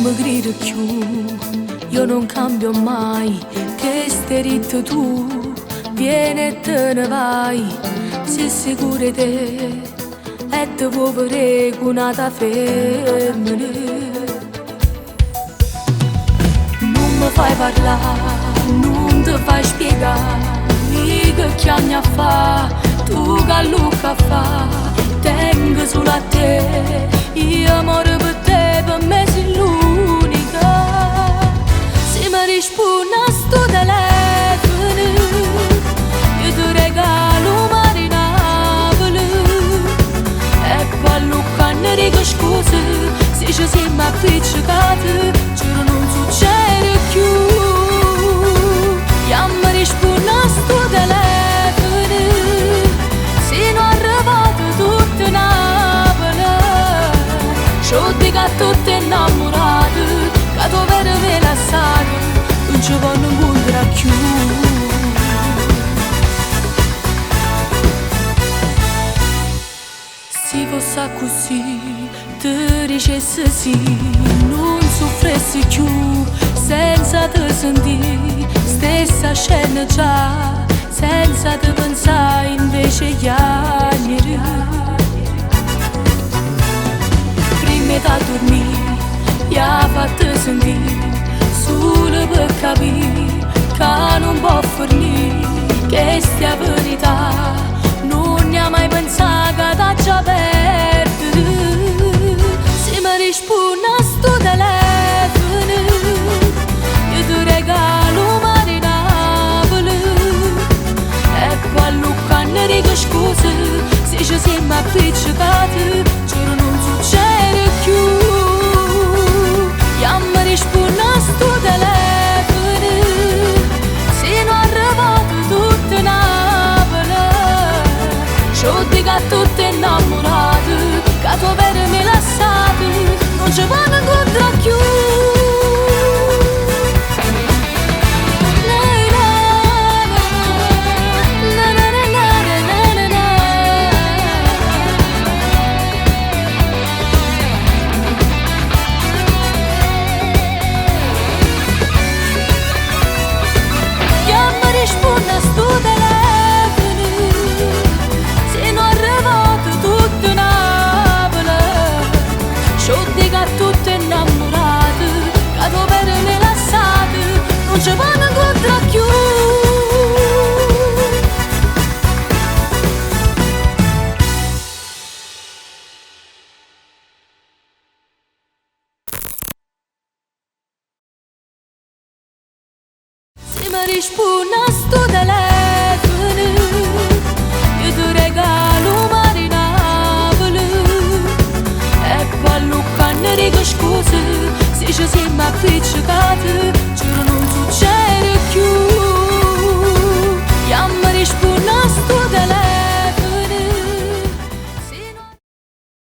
mi grido più, io non cambio mai, che stai ritto tu, vieni e te ne vai, sei sicuro di te, e te vuoi vedere con una femmina. Non mi fai parlare, non ti fai spiegare, mica che anni a fa, tu che lucca fa, tengo solo a te, io muoio per te, per me sei l'unica. Se mi rispondi a sto telefono, io ti regalo un mare in Napoli, e poi lucca ne dico scusa, se ci siamo appiccicati, giuro non succede più. Io mi rispondi a sto telefono, sino arrivato tutto Napoli, c'ho dico a tutti innamorati, che tu vedi rilassati, non ci voglio incontrare più. Se fosse così, ti dicessi sì, non soffressi più, senza te sentire, stessa scena già, senza te pensare invece agli anni. Prima da dormire, gli ha fatto sentire, solo per capire che non può fornire, che stia verità, non ne ha mai pensato che t'ha già perduto. Se mi rispondi a sto telefono, io ti regalo un mare in Napoli, e poi a Lucca ne dico scusa, se ci siamo appiccicati, giuro non succede più. Io mi rispondi a sto telefono, sino arrivato tutto Napoli, c'ho dico a tutti innamorati, che tu vedi rilassati, non ci vanno incontrare più. Rispondi a sto telefono, sino arrivato tutto Napoli, c'ho dico a tutti innamorati, che tu vedi rilassati, non ci vanno incontrare più. Se mi rispondi a sto telefono, io ti regalo un mare in Napoli, e poi a Lucca ne dico scusa, se ci siamo appiccicati,